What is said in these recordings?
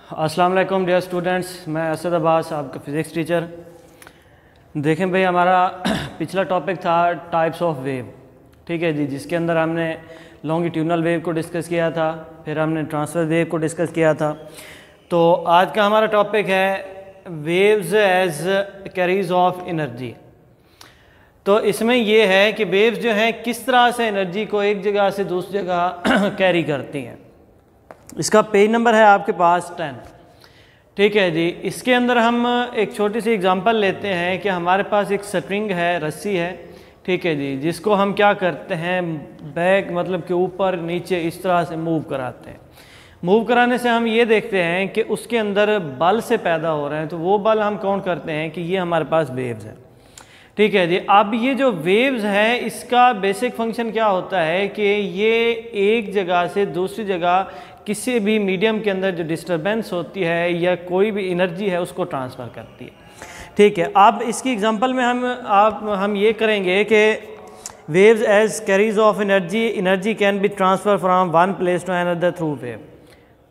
अस्सलाम वालेकुम dear students, मैं असद अब्बास आपका फ़िज़िक्स टीचर। देखें भाई, हमारा पिछला टॉपिक था टाइप्स ऑफ वेव, ठीक है जी, जिसके अंदर हमने लॉन्गिट्यूडनल वेव को डिस्कस किया था, फिर हमने ट्रांसवर्स वेव को डिस्कस किया था। तो आज का हमारा टॉपिक है waves as carriers of energy. तो इसमें यह है कि वेव्स जो हैं किस तरह से एनर्जी को एक जगह से दूसरी जगह कैरी करती हैं। इसका पेज नंबर है आपके पास 10, ठीक है जी। इसके अंदर हम एक छोटी सी एग्जांपल लेते हैं कि हमारे पास एक स्ट्रिंग है, रस्सी है, ठीक है जी, जिसको हम क्या करते हैं, बैक मतलब कि ऊपर नीचे इस तरह से मूव कराते हैं। मूव कराने से हम ये देखते हैं कि उसके अंदर बल से पैदा हो रहे हैं, तो वो बल हम काउंट करते हैं कि ये हमारे पास वेव्स है, ठीक है जी। अब ये जो वेव्स है इसका बेसिक फंक्शन क्या होता है कि ये एक जगह से दूसरी जगह किसी भी मीडियम के अंदर जो डिस्टरबेंस होती है या कोई भी एनर्जी है उसको ट्रांसफ़र करती है, ठीक है। अब इसकी एग्जांपल में हम ये करेंगे कि waves as carriers of energy can be transfer from one place to another through wave,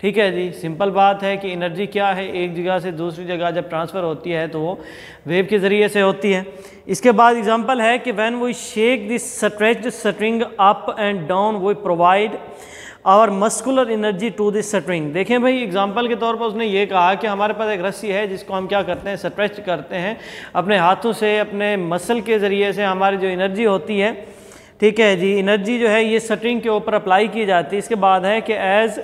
ठीक है जी। सिंपल बात है कि एनर्जी क्या है, एक जगह से दूसरी जगह जब ट्रांसफ़र होती है तो वो वेव के ज़रिए से होती है। इसके बाद एग्जांपल है कि when we shake this stretched string up and down we provide our muscular energy to this string. देखें भाई, एग्जांपल के तौर पर उसने ये कहा कि हमारे पास एक रस्सी है जिसको हम क्या करते हैं, स्ट्रेच करते हैं अपने हाथों से, अपने मसल के ज़रिए से हमारी जो एनर्जी होती है, ठीक है जी, एनर्जी जो है ये स्ट्रिंग के ऊपर अप्लाई की जाती है। इसके बाद है कि as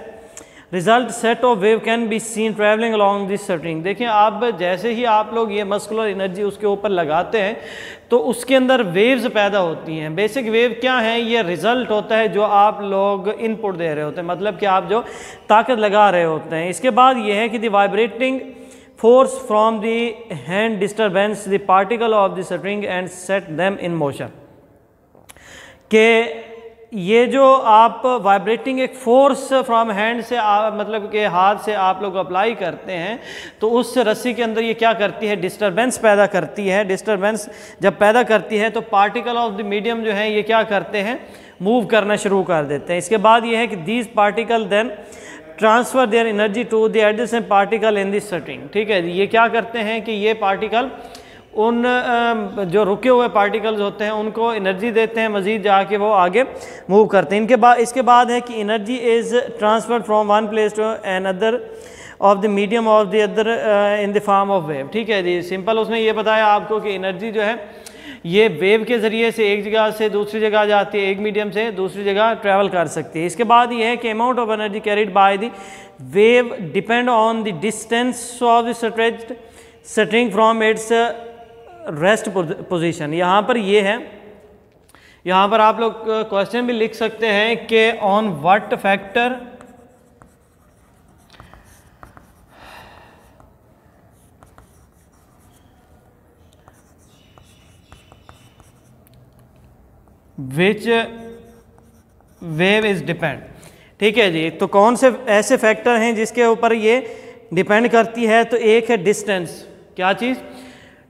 result set of wave can be seen travelling along this string. देखिए, आप जैसे ही आप लोग ये मस्कुलर एनर्जी उसके ऊपर लगाते हैं तो उसके अंदर वेव्स पैदा होती हैं। बेसिक वेव क्या है, ये रिजल्ट होता है जो आप लोग इनपुट दे रहे होते हैं, मतलब कि आप जो ताकत लगा रहे होते हैं। इसके बाद ये है कि the vibrating force from the hand disturbance the particle of the string and set them in motion. के ये जो आप वाइब्रेटिंग एक फोर्स फ्रॉम हैंड से मतलब कि हाथ से आप लोग अप्लाई करते हैं तो उस रस्सी के अंदर ये क्या करती है, डिस्टरबेंस पैदा करती है। डिस्टरबेंस जब पैदा करती है तो पार्टिकल ऑफ द मीडियम जो है ये क्या करते हैं, मूव करना शुरू कर देते हैं। इसके बाद ये है कि these particle then transfer their energy to the adjacent particle in this string, ठीक है। ये क्या करते हैं कि ये पार्टिकल उन जो रुके हुए पार्टिकल्स होते हैं उनको एनर्जी देते हैं, मज़ीद जाके वो आगे मूव करते हैं। इसके बाद है कि energy is transferred from one place to another of the medium of the other in the form of wave, ठीक है जी। सिंपल उसने ये बताया आपको कि एनर्जी जो है ये वेव के ज़रिए से एक जगह से दूसरी जगह जाती है, एक मीडियम से दूसरी जगह ट्रैवल कर सकती है। इसके बाद ये है कि amount of energy carried by the wave depend on the distance of the stretched string from its rest position. यहाँ पर ये है, यहाँ पर आप लोग क्वेश्चन भी लिख सकते हैं कि on what factor which wave is depend, ठीक है जी। तो कौन से ऐसे फैक्टर हैं जिसके ऊपर ये डिपेंड करती है, तो एक है डिस्टेंस। क्या चीज़,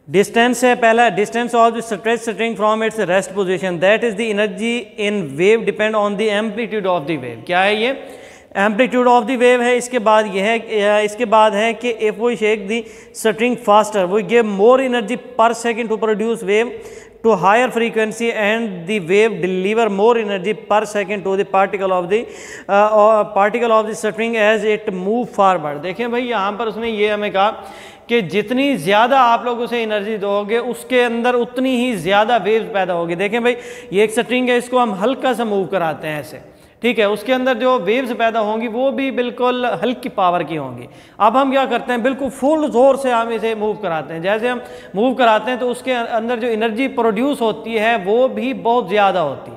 डिस्टेंस है पहला, distance of the stretched string from its rest position, that is the energy in wave depend on the amplitude of the wave. क्या है ये, एम्पलीट्यूड ऑफ द वेव है। इसके बाद ये है, इसके बाद है कि if we shake the string faster we give more energy per second to produce wave to higher frequency and the wave deliver more energy per second to the particle of the string as it move forward। देखें भाई, यहाँ पर उसने ये हमें कहा कि जितनी ज़्यादा आप लोग उसे एनर्जी दोगे उसके अंदर उतनी ही ज़्यादा वेव्स पैदा होगी। देखें भाई, ये एक स्ट्रिंग है, इसको हम हल्का सा मूव कराते हैं ऐसे, ठीक है, उसके अंदर जो वेव्स पैदा होंगी वो भी बिल्कुल हल्की पावर की होंगी। अब हम क्या करते हैं, बिल्कुल फुल जोर से हम इसे मूव कराते हैं। जैसे हम मूव कराते हैं तो उसके अंदर जो एनर्जी प्रोड्यूस होती है वो भी बहुत ज़्यादा होती है,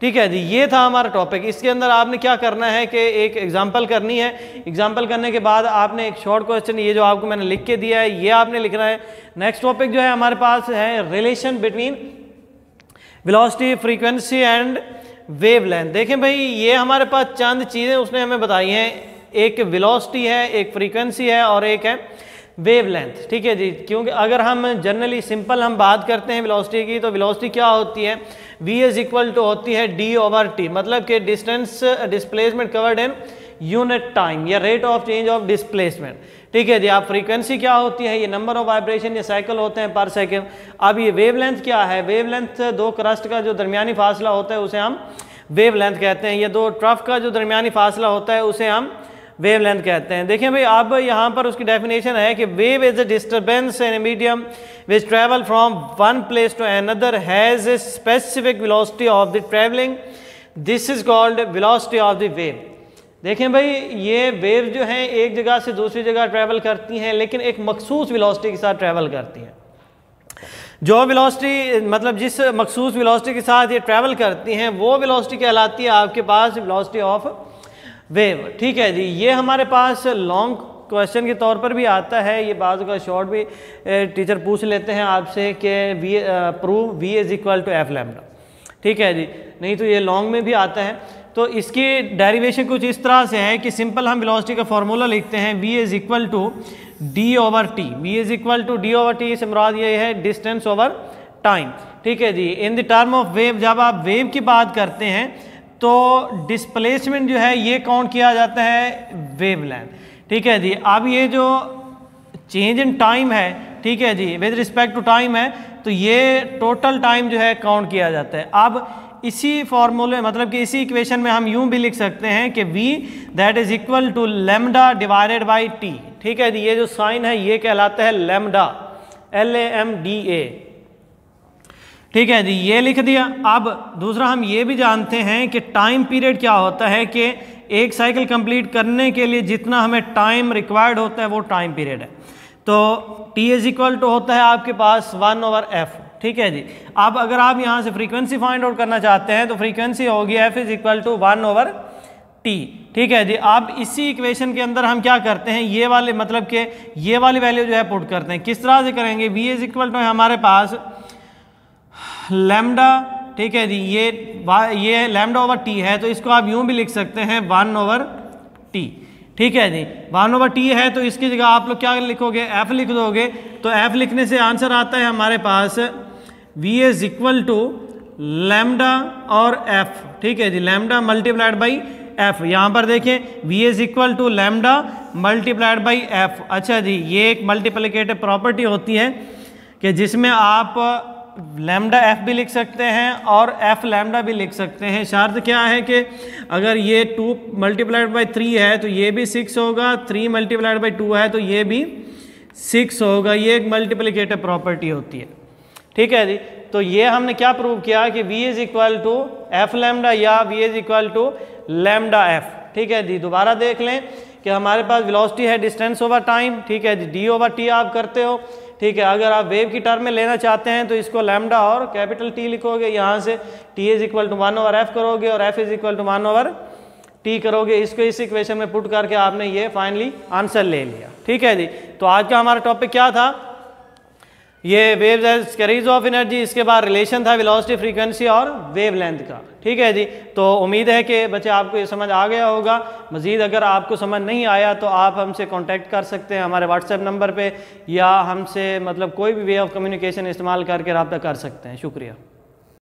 ठीक है जी। ये था हमारा टॉपिक। इसके अंदर आपने क्या करना है कि एक एग्जांपल करनी है, एग्जांपल करने के बाद आपने एक शॉर्ट क्वेश्चन, ये जो आपको मैंने लिख के दिया है ये आपने लिखना है। नेक्स्ट टॉपिक जो है हमारे पास है relation between velocity, frequency and wavelength. देखें भाई, ये हमारे पास चंद चीज़ें उसने हमें बताई हैं, एक वेलोसिटी है, एक फ्रीक्वेंसी है और एक है वेवलेंथ, ठीक है जी। क्योंकि अगर हम जनरली सिंपल हम बात करते हैं वेलोसिटी की, तो वेलोसिटी क्या होती है, v इज इक्वल टू होती है d/t, मतलब कि distance displacement covered in unit time या rate of change of displacement. ठीक है जी। आप फ्रीक्वेंसी क्या होती है, ये नंबर ऑफ वाइब्रेशन या साइकिल होते हैं पर सेकेंड। अब ये वेवलेंथ क्या है, वेवलेंथ दो क्रस्ट का जो दरमियानी फासला होता है उसे हम वेवलेंथ कहते हैं, या दो ट्रफ का जो दरमियानी फासला होता है उसे हम वेवलेंथ कहते हैं। देखिए भाई अब यहाँ पर उसकी डेफिनेशन है कि wave is a disturbance in a medium which travel from one place to another has a specific velocity of the travelling, this is called velocity of the wave. देखें भाई ये वेव जो हैं एक जगह से दूसरी जगह ट्रैवल करती हैं, लेकिन एक मखसूस वेलोसिटी के साथ ट्रैवल करती हैं। जो वेलोसिटी मतलब जिस मखसूस वेलोसिटी के साथ ये ट्रैवल करती हैं वो वेलोसिटी कहलाती है आपके पास वेलोसिटी ऑफ वेव। ठीक है जी। ये हमारे पास लॉन्ग क्वेश्चन के तौर पर भी आता है, ये बाज़ का शॉर्ट भी टीचर पूछ लेते हैं आपसे कि prove v is equal to f lambda. ठीक है जी। नहीं तो ये लॉन्ग में भी आता है। तो इसकी डेरिवेशन कुछ इस तरह से है कि सिंपल हम वेलोसिटी का फार्मूला लिखते हैं v is equal to D over T. V is equal to D over T से मुराद ये है डिस्टेंस ओवर टाइम। ठीक है जी। In the term of wave, जब आप वेव की बात करते हैं तो डिस्प्लेसमेंट जो है ये काउंट किया जाता है वेवलेंथ। ठीक है जी। अब ये जो चेंज इन टाइम है, ठीक है जी, विद रिस्पेक्ट टू टाइम है, तो ये टोटल टाइम जो है काउंट किया जाता है। अब इसी फॉर्मूले मतलब कि इसी इक्वेशन में हम यूं भी लिख सकते हैं कि v that is equal to lambda divided by t। ठीक है जी। ये जो साइन है ये कहलाता है लैम्डा, LAMDA। ठीक है जी। ये लिख दिया। अब दूसरा हम ये भी जानते हैं कि टाइम पीरियड क्या होता है, कि एक साइकिल कंप्लीट करने के लिए जितना हमें टाइम रिक्वायर्ड होता है वो टाइम पीरियड है। तो t इज इक्वल टू होता है आपके पास 1/f। ठीक है जी। अब अगर आप यहाँ से फ्रीक्वेंसी फाइंड आउट करना चाहते हैं तो फ्रीक्वेंसी होगी f is equal to 1/t। ठीक है जी। अब इसी इक्वेशन के अंदर हम क्या करते हैं, ये वाले मतलब कि ये वाली वैल्यू जो है पुट करते हैं। किस तरह से करेंगे, v इज इक्वल टू हमारे पास लैम्डा। ठीक है जी। ये लैम्डा ओवर टी है, तो इसको आप यूं भी लिख सकते हैं 1/t। ठीक है जी। 1/t है तो इसकी जगह आप लोग क्या लिखोगे, f लिख दोगे। तो f लिखने से आंसर आता है हमारे पास v is equal to lambda और f। ठीक है जी। Lambda multiplied by f। यहाँ पर देखें v is equal to lambda multiplied by f। अच्छा जी। ये एक मल्टीप्लिकेटिव प्रॉपर्टी होती है कि जिसमें आप लैम्डा f भी लिख सकते हैं और f लैम्डा भी लिख सकते हैं। शर्त क्या है कि अगर ये 2 मल्टीप्लाइड बाई 3 है तो ये भी 6 होगा, 3 मल्टीप्लाइड बाई 2 है तो ये भी 6 होगा। ये एक मल्टीप्लिकेटिव प्रॉपर्टी होती है। ठीक है जी। तो ये हमने क्या प्रूव किया कि v is equal to f lambda या v is equal to lambda f। ठीक है जी। दोबारा देख लें कि हमारे पास वेलोसिटी है डिस्टेंस ओवर टाइम। ठीक है जी। d ओवर t आप करते हो। ठीक है। अगर आप वेव की टर्म में लेना चाहते हैं तो इसको लैम्डा और कैपिटल T लिखोगे, यहाँ से t is equal to 1/f करोगे और f is equal to 1/t करोगे। इसको इस इक्वेशन में पुट करके आपने ये फाइनली आंसर ले लिया। ठीक है जी। तो आज का हमारा टॉपिक क्या था, ये waves as carriers of energy, इसके बाद रिलेशन था वेलोसिटी, फ्रीक्वेंसी और वेवलेंथ का। ठीक है जी। तो उम्मीद है कि बच्चे आपको ये समझ आ गया होगा। मज़ीद अगर आपको समझ नहीं आया तो आप हमसे कांटेक्ट कर सकते हैं हमारे व्हाट्सएप नंबर पे, या हमसे मतलब कोई भी वे ऑफ कम्युनिकेशन इस्तेमाल करके रब्ता कर सकते हैं। शुक्रिया।